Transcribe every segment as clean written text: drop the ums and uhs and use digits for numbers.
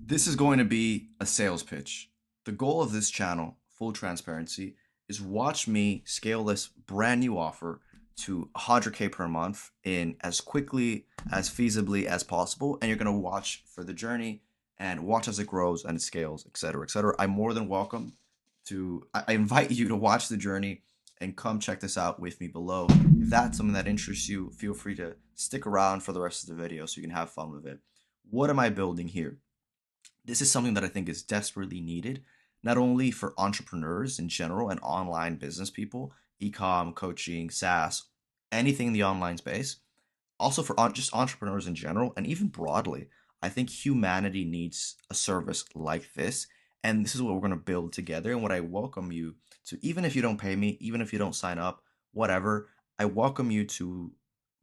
This is going to be a sales pitch. The goal of this channel, full transparency, is watch me scale this brand new offer to 100K per month in as quickly, as feasibly as possible. And you're going to watch for the journey and watch as it grows and it scales, etc., etc. I'm more than welcome I invite you to watch the journey and come check this out with me below. If that's something that interests you, feel free to stick around for the rest of the video so you can have fun with it. What am I building here? This is something that I think is desperately needed, not only for entrepreneurs in general and online business people, ecom, coaching, SaaS, anything in the online space, also for just entrepreneurs in general, and even broadly. I think humanity needs a service like this, and this is what we're going to build together. And what I welcome you to, even if you don't pay me, even if you don't sign up, whatever, I welcome you to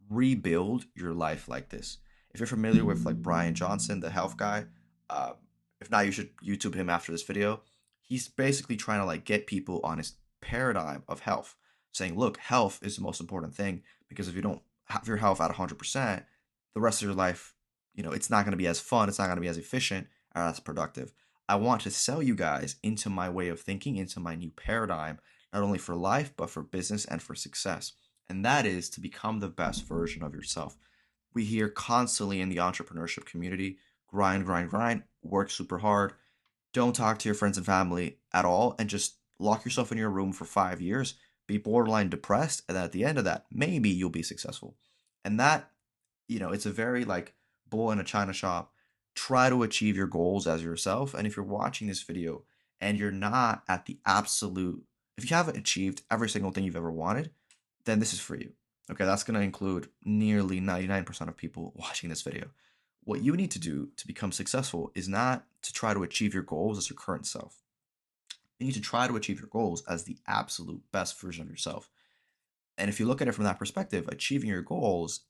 rebuild your life like this. If you're familiar with like Brian Johnson, the health guy, uh, if not, you should YouTube him after this video. He's basically trying to like get people on his paradigm of health, saying, look, health is the most important thing because if you don't have your health at 100%, the rest of your life, it's not going to be as fun, it's not going to be as efficient or as productive. I want to sell you guys into my way of thinking, into my new paradigm, not only for life, but for business and for success. And that is to become the best version of yourself. We hear constantly in the entrepreneurship community grind, grind, grind, work super hard, don't talk to your friends and family at all, and just lock yourself in your room for 5 years, be borderline depressed, and then at the end of that, maybe you'll be successful. And that, it's a very like bull in a china shop. Try to achieve your goals as yourself. And if you're watching this video and you're not at the absolute, if you haven't achieved every single thing you've ever wanted, then this is for you. Okay, that's going to include nearly 99% of people watching this video. What you need to do to become successful is not to try to achieve your goals as your current self. You need to try to achieve your goals as the absolute best version of yourself. And if you look at it from that perspective, achieving your goals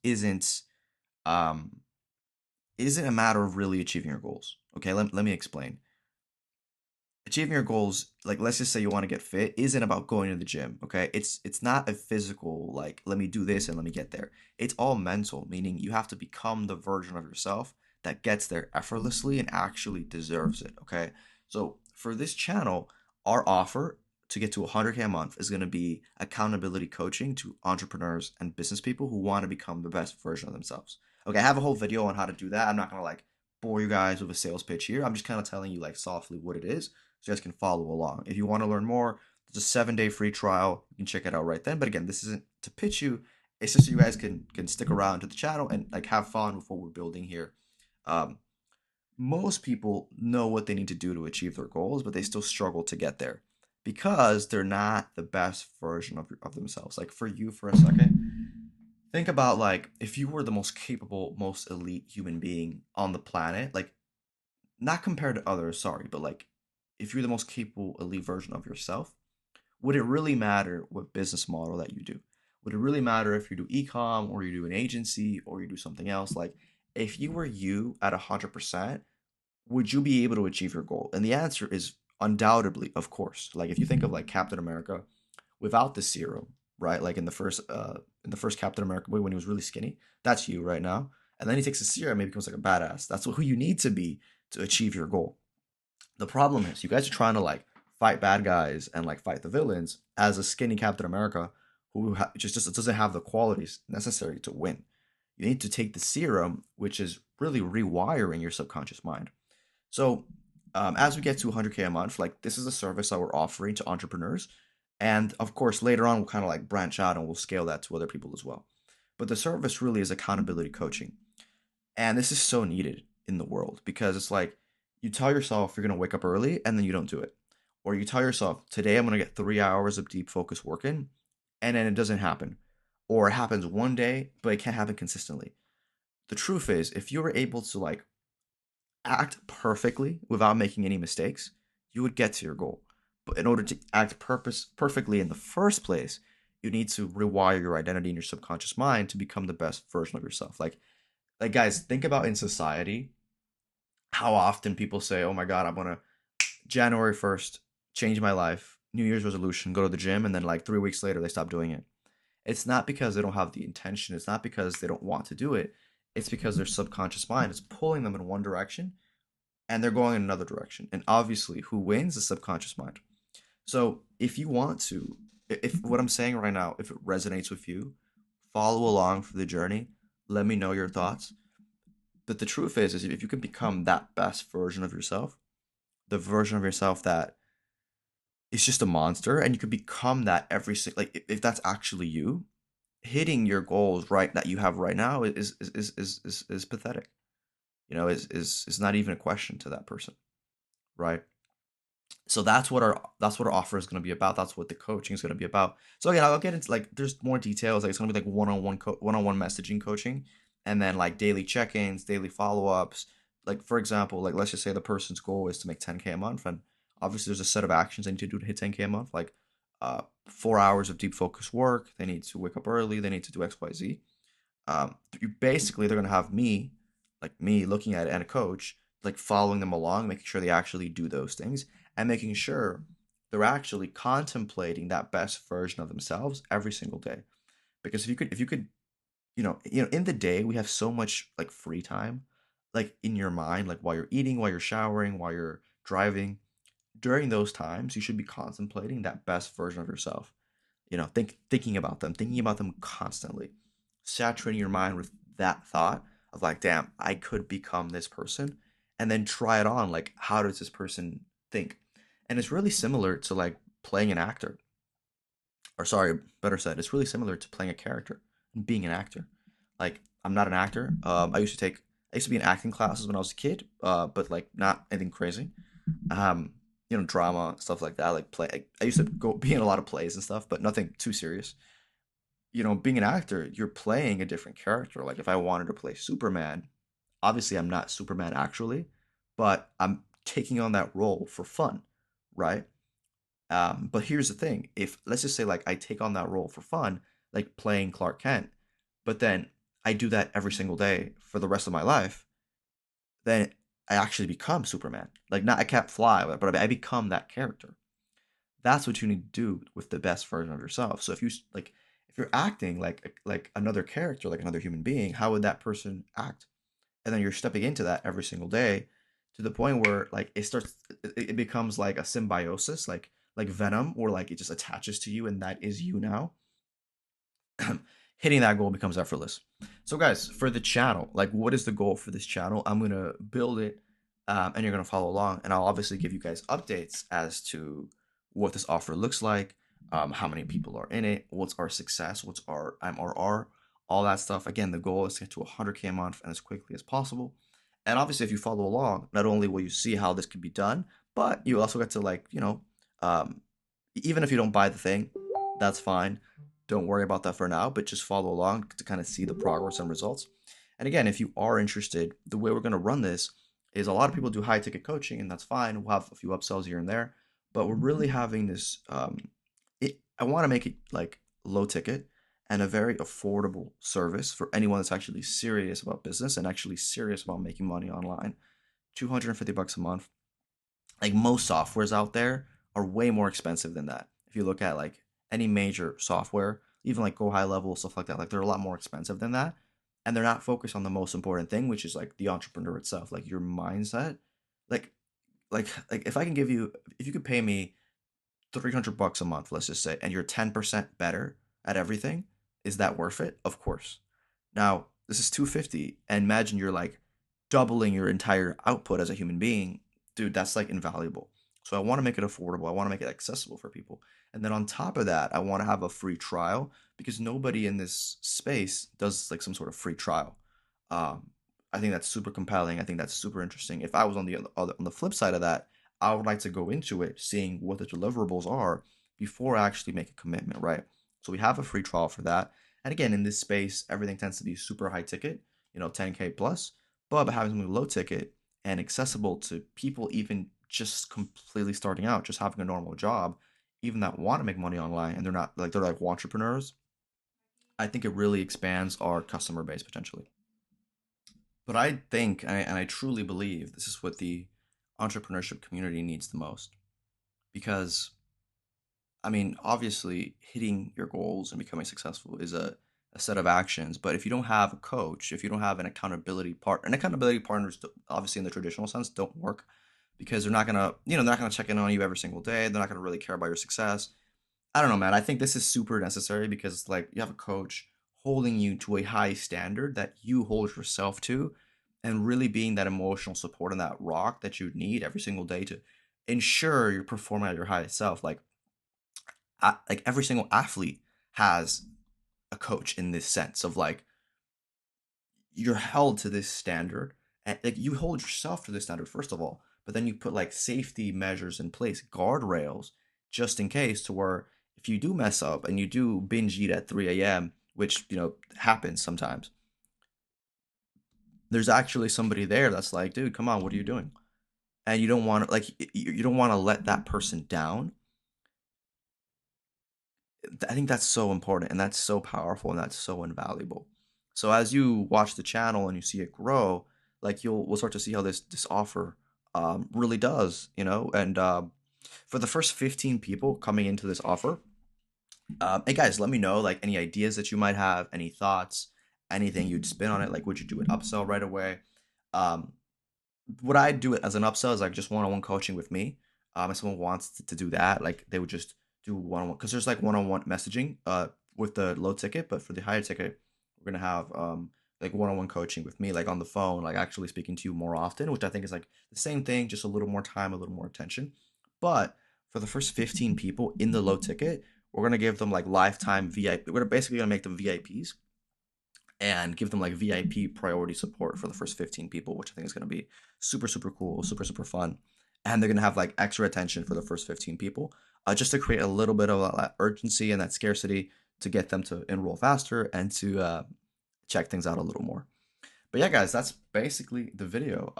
um isn't a matter of really achieving your goals. Okay, let me explain. Achieving your goals, like let's just say you want to get fit, isn't about going to the gym. Okay, it's not a physical like let me do this and let me get there. It's all mental, meaning you have to become the version of yourself that gets there effortlessly and actually deserves it. Okay, so for this channel, our offer to get to 100K a month is going to be accountability coaching to entrepreneurs and business people who want to become the best version of themselves. Okay, I have a whole video on how to do that. I'm not gonna like bore you guys with a sales pitch here. I'm just kind of telling you like softly what it is so you guys can follow along. If you want to learn more, there's a 7-day free trial. You can check it out right then. But again, this isn't to pitch you. It's just so you guys can stick around to the channel and like have fun with what we're building here. Um, Most people know what they need to do to achieve their goals, but they still struggle to get there because they're not the best version of themselves. Like for you, for a second, think about like if you were the most capable, most elite human being on the planet, like not compared to others, sorry, but like if you're the most capable elite version of yourself, would it really matter what business model that you do? Would it really matter if you do ecom or you do an agency or you do something else? Like if you were you at 100%, would you be able to achieve your goal? And the answer is undoubtedly, of course. Like if you think of like Captain America without the serum, right? Like in the first Captain America movie when he was really skinny, that's you right now. And then he takes the serum, and he becomes like a badass. That's who you need to be to achieve your goal. The problem is you guys are trying to like fight bad guys and like fight the villains as a skinny Captain America who just doesn't have the qualities necessary to win. You need to take the serum, which is really rewiring your subconscious mind. So, as we get to 100K a month, like this is a service that we're offering to entrepreneurs. And of course, later on, we'll kind of like branch out and we'll scale that to other people as well. But the service really is accountability coaching. And this is so needed in the world because it's like you tell yourself you're going to wake up early and then you don't do it. Or you tell yourself, today I'm going to get 3 hours of deep focus working, and then it doesn't happen. Or it happens one day, but it can't happen consistently. The truth is, if you were able to like act perfectly without making any mistakes, you would get to your goal. But in order to act perfectly in the first place, you need to rewire your identity in your subconscious mind to become the best version of yourself. Like guys, think about in society how often people say, "Oh my God, I'm gonna January 1st change my life, New Year's resolution, go to the gym," and then like 3 weeks later they stop doing it. It's not because they don't have the intention. It's not because they don't want to do it. It's because their subconscious mind is pulling them in one direction and they're going in another direction. And obviously, who wins? The subconscious mind. So if you want to, if what I'm saying right now, if it resonates with you, follow along for the journey. Let me know your thoughts. But the truth is if you can become that best version of yourself, the version of yourself that is just a monster, and you could become that every single, like if that's actually you, hitting your goals right that you have right now is pathetic. You know, is not even a question to that person, right? So that's what our offer is going to be about. That's what the coaching is going to be about. So again, I'll get into like there's more details. Like it's going to be like one-on-one messaging coaching, and then like daily check-ins, daily follow-ups. Like for example, like let's just say the person's goal is to make 10K a month, and obviously there's a set of actions they need to do to hit 10K a month. Like 4 hours of deep focus work. They need to wake up early. They need to do X, Y, Z. You basically they're gonna have me, like me looking at it and a coach, like following them along, making sure they actually do those things and making sure they're actually contemplating that best version of themselves every single day. Because if you could, in the day we have so much like free time, like in your mind, like while you're eating, while you're showering, while you're driving. During those times, you should be contemplating that best version of yourself. Thinking about them constantly, saturating your mind with that thought of like, damn, I could become this person, and then try it on. Like, how does this person think? And it's really similar to like playing an actor, or sorry, better said, it's really similar to playing a character and being an actor. Like, I'm not an actor. I used to be in acting classes when I was a kid, but like not anything crazy. Um, Drama stuff like that. Like I used to go be in a lot of plays and stuff, but nothing too serious. Being an actor, you're playing a different character. Like if I wanted to play Superman, obviously I'm not Superman actually, but I'm taking on that role for fun, right? But here's the thing: if let's just say like I take on that role for fun, like playing Clark Kent, but then I do that every single day for the rest of my life, then I actually become Superman. Like not I can't fly, but I become that character. That's what you need to do with the best version of yourself. So if you're acting like another character, like another human being, how would that person act? And then you're stepping into that every single day to the point where like it becomes like a symbiosis, like Venom, or like it just attaches to you and that is you now. Hitting that goal becomes effortless. So, guys, for the channel, like, what is the goal for this channel? I'm gonna build it, and you're gonna follow along, and I'll obviously give you guys updates as to what this offer looks like, how many people are in it, what's our success, what's our MRR, all that stuff. Again, the goal is to get to 100K a month and as quickly as possible. And obviously, if you follow along, not only will you see how this can be done, but you also get to um, even if you don't buy the thing, that's fine. Don't worry about that for now, but just follow along to kind of see the progress and results. And again, if you are interested, the way we're going to run this is a lot of people do high ticket coaching, and that's fine. We'll have a few upsells here and there, but we're really having this. I want to make it like low ticket and a very affordable service for anyone that's actually serious about business and actually serious about making money online. $250 a month. Like most softwares out there are way more expensive than that. If you look at like any major software, even like Go High Level, stuff like that, like they're a lot more expensive than that. And they're not focused on the most important thing, which is like the entrepreneur itself, like your mindset. Like like if I can give you if you could pay me $300 a month, let's just say, and you're 10% better at everything, is that worth it? Of course. Now, this is 250, and imagine you're like doubling your entire output as a human being. Dude, that's like invaluable. So I want to make it affordable. I want to make it accessible for people. And then on top of that, I want to have a free trial because nobody in this space does like some sort of free trial. Um, I think that's super compelling. I think that's super interesting. If I was on the flip side of that, I would like to go into it seeing what the deliverables are before I actually make a commitment, right? So we have a free trial for that. And again, in this space, everything tends to be super high ticket, 10K plus, but by having something low ticket and accessible to people even just completely starting out, just having a normal job, even that want to make money online and they're like entrepreneurs, I think it really expands our customer base potentially. But I think, and I truly believe, this is what the entrepreneurship community needs the most. Because, I mean, obviously, hitting your goals and becoming successful is a set of actions. But if you don't have a coach, if you don't have an accountability partners, obviously in the traditional sense, don't work because they're not gonna, they're not gonna check in on you every single day. They're not gonna really care about your success. I don't know, man. I think this is super necessary because like you have a coach holding you to a high standard that you hold yourself to, and really being that emotional support and that rock that you need every single day to ensure you're performing at your highest self. Like every single athlete has a coach in this sense of like you're held to this standard, and like you hold yourself to this standard first of all, but then you put like safety measures in place, guardrails, just in case, to where if you do mess up and you do binge eat at 3 a.m., which happens sometimes, there's actually somebody there that's like, dude, come on, what are you doing? And you don't want to like you don't want to let that person down. I think that's so important and that's so powerful and that's so invaluable. So as you watch the channel and you see it grow, like we'll start to see how this offer really does, And for the first 15 people coming into this offer, hey guys, let me know like any ideas that you might have, any thoughts, anything you'd spin on it. Like, would you do an upsell right away? Um, what I do it as an upsell is like just one-on-one coaching with me. If someone wants to do that, like they would just do one-on-one because there's like one-on-one messaging with the low ticket, but for the higher ticket, we're gonna have like one-on-one coaching with me, like on the phone, like actually speaking to you more often, which I think is like the same thing, just a little more time, a little more attention. But for the first 15 people in the low ticket, we're gonna give them like lifetime VIP. We're basically gonna make them VIPs and give them like VIP priority support for the first 15 people, which I think is going to be super, super cool, super, super fun. And they're going to have like extra attention for the first 15 people, just to create a little bit of that urgency and that scarcity to get them to enroll faster and to check things out a little more. But yeah, guys, that's basically the video.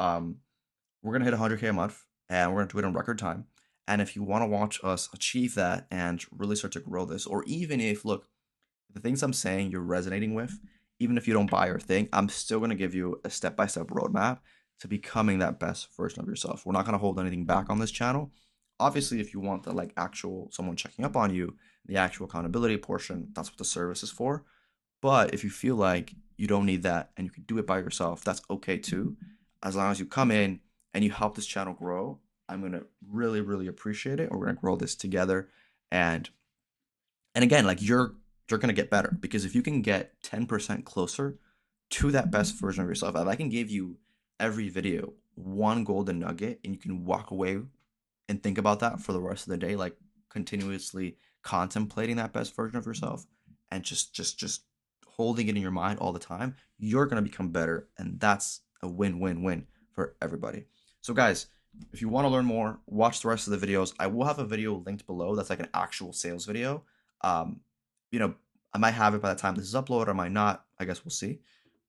We're going to hit 100K a month and we're going to do it in record time. And if you want to watch us achieve that and really start to grow this, or even if, look, the things I'm saying you're resonating with, even if you don't buy your thing, I'm still going to give you a step by step roadmap to becoming that best version of yourself. We're not going to hold anything back on this channel. Obviously, if you want the like actual someone checking up on you, the actual accountability portion, that's what the service is for. But if you feel like you don't need that and you can do it by yourself, that's okay too. As long as you come in and you help this channel grow, I'm going to really, really appreciate it. We're going to grow this together. And again, like you're gonna get better because if you can get 10% closer to that best version of yourself, if I can give you every video one golden nugget and you can walk away and think about that for the rest of the day, like continuously contemplating that best version of yourself and just holding it in your mind all the time, you're gonna become better, and that's a win-win-win for everybody. So guys, if you want to learn more, watch the rest of the videos. I will have a video linked below that's like an actual sales video. Um, you know, I might have it by the time this is uploaded, I might not. I guess we'll see.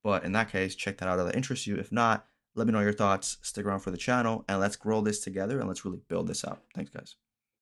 But in that case, check that out if that interests you. If not, let me know your thoughts. Stick around for the channel and let's grow this together and let's really build this out. Thanks, guys.